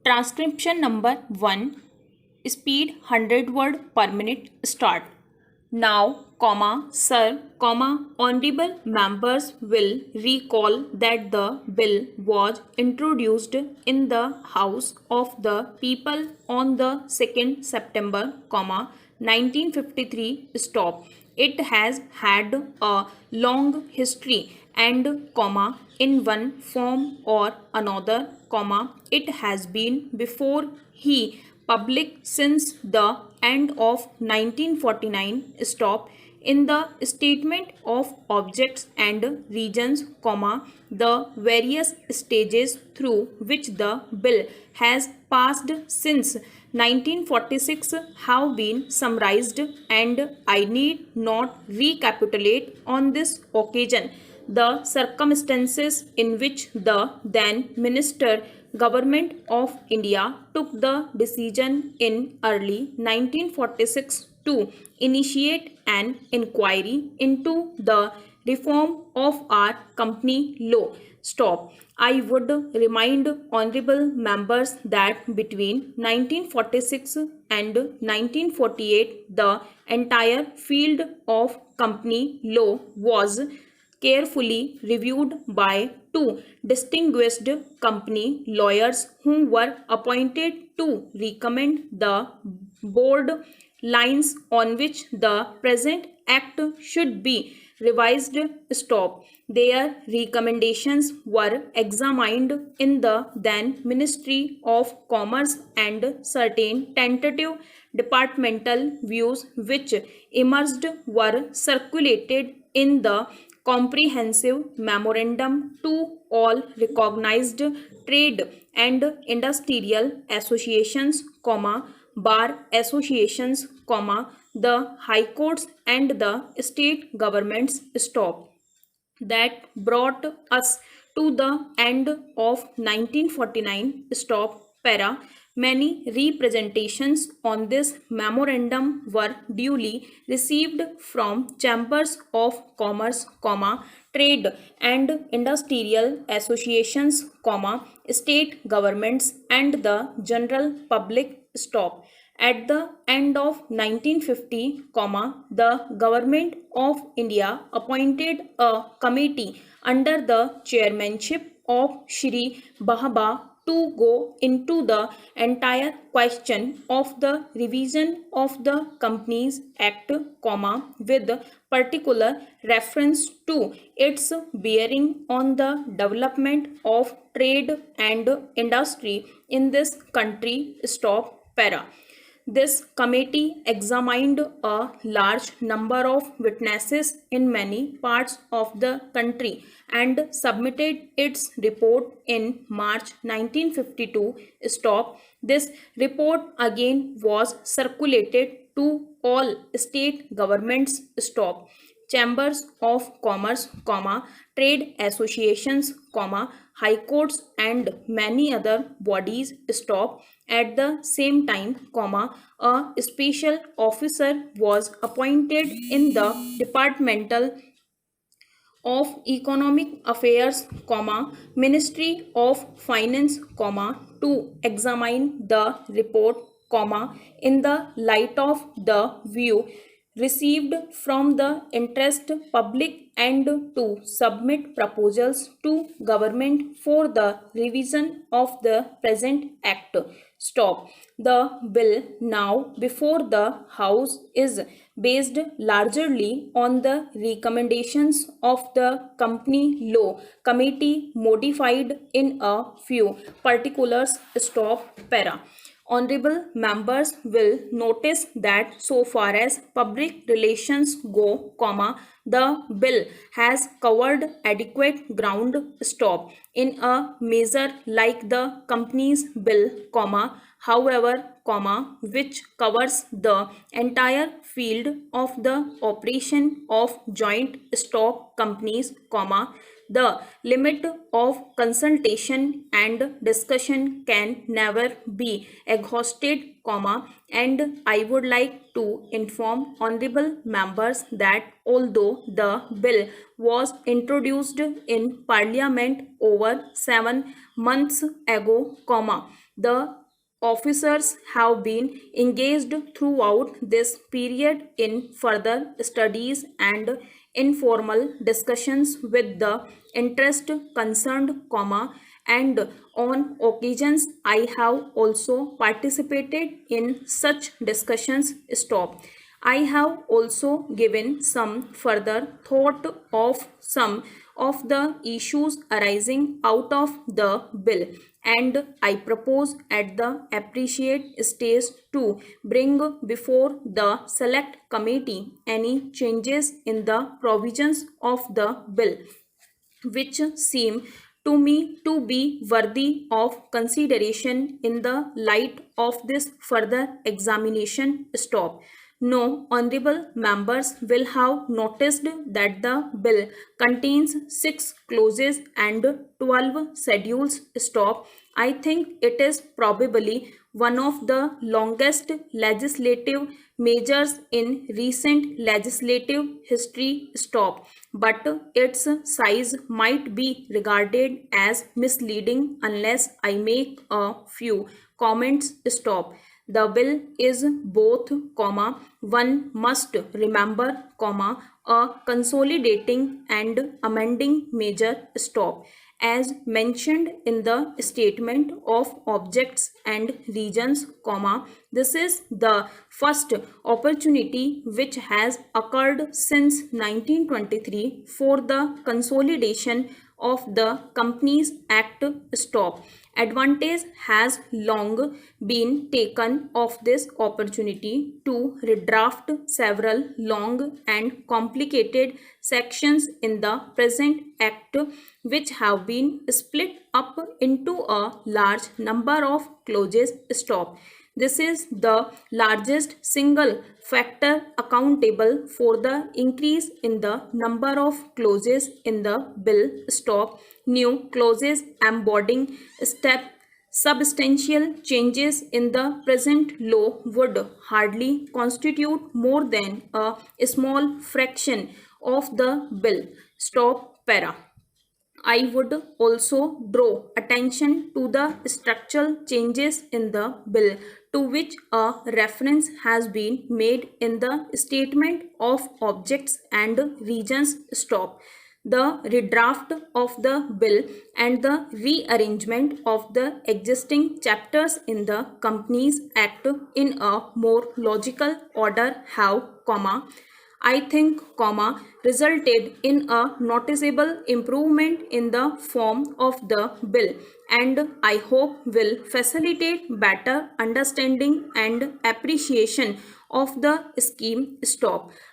Transcription number 1. Speed 100 word per minute. Start. Now, sir, honorable members will recall that the bill was introduced in the House of the People on the 2nd September, 1953. Stop. It has had a long history and, in one form or another, it has been before he public since the end of 1949. Stop. In the statement of objects and regions, the various stages through which the bill has passed since 1946 have been summarized, and I need not recapitulate on this occasion the circumstances in which the then Minister Government of India took the decision in early 1946 to initiate an inquiry into the reform of our company law. Stop. I would remind honorable members that between 1946 and 1948 the entire field of company law was carefully reviewed by two distinguished company lawyers who were appointed to recommend the board lines on which the present act should be revised. Stop. Their recommendations were examined in the then Ministry of Commerce, and certain tentative departmental views which emerged were circulated in the comprehensive memorandum to all recognized trade and industrial associations, bar associations, the high courts and the state governments. Stop. That brought us to the end of 1949. Stop. Para. Many representations on this memorandum were duly received from chambers of commerce, trade and industrial associations, state governments and the general public. Stop. At the end of 1950, the Government of India appointed a committee under the chairmanship of Shri Bahaba to go into the entire question of the revision of the Companies Act, with particular reference to its bearing on the development of trade and industry in this country. Stop. Para. This committee examined a large number of witnesses in many parts of the country and submitted its report in March 1952. Stop. This report again was circulated to all state governments. Stop. Chambers of commerce, trade associations, high courts and many other bodies. Stop. At the same time, a special officer was appointed in the departmental of Economic Affairs, Ministry of Finance, to examine the report, in the light of the view received from the interest public and to submit proposals to government for the revision of the present act. Stop. The bill now before the House is based largely on the recommendations of the Company Law Committee, modified in a few particulars. Stop. Para. Honorable members will notice that so far as public relations go, the bill has covered adequate ground. Stop. In a measure like the Companies Bill, however, which covers the entire field of the operation of joint stock companies, the limit of consultation and discussion can never be exhausted, and I would like to inform honorable members that although the bill was introduced in Parliament over 7 months ago, The officers have been engaged throughout this period in further studies and informal discussions with the interest concerned, and on occasions I have also participated in such discussions. I have also given some further thought of some of the issues arising out of the bill, and I propose at the appreciate stage to bring before the select committee any changes in the provisions of the bill which seem to me to be worthy of consideration in the light of this further examination. No honorable members will have noticed that the bill contains 6 clauses and 12 schedules. I think it is probably one of the longest legislative measures in recent legislative history. But its size might be regarded as misleading unless I make a few comments. The bill is both, one must remember, a consolidating and amending measure. As mentioned in the statement of objects and regions, this is the first opportunity which has occurred since 1923 for the consolidation of the Companies Act. Advantage has long been taken of this opportunity to redraft several long and complicated sections in the present act, which have been split up into a large number of clauses. This is the largest single factor accountable for the increase in the number of clauses in the bill. New clauses embodying substantial changes in the present law would hardly constitute more than a small fraction of the bill. Para. I would also draw attention to the structural changes in the bill to which a reference has been made in the statement of objects and regions. The redraft of the bill and the rearrangement of the existing chapters in the Companies Act in a more logical order have, I think, resulted in a noticeable improvement in the form of the bill, and I hope will facilitate better understanding and appreciation of the scheme.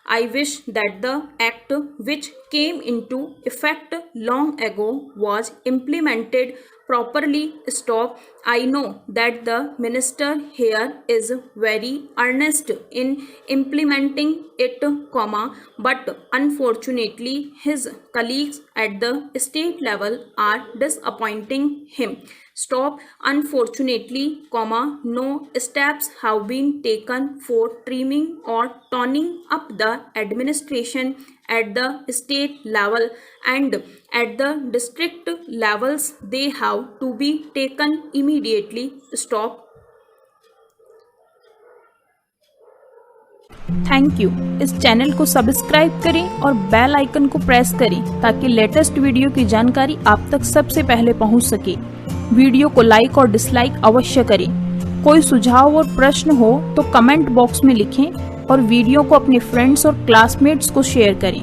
I wish that the act, which came into effect long ago, was implemented properly. I know that the minister here is very earnest in implementing it, but unfortunately his colleagues at the state level are disappointing him. Unfortunately, no steps have been taken for trimming or toning up the administration at the state level, and at the district levels they have to be taken immediately. Thank you. इस channel को subscribe करें और bell icon को press करें ताकि latest video की जानकारी आप तक सबसे पहले पहुंच सके। वीडियो को लाइक और डिसलाइक अवश्य करें। कोई सुझाव और प्रश्न हो तो कमेंट बॉक्स में लिखें और वीडियो को अपने फ्रेंड्स और क्लासमेट्स को शेयर करें।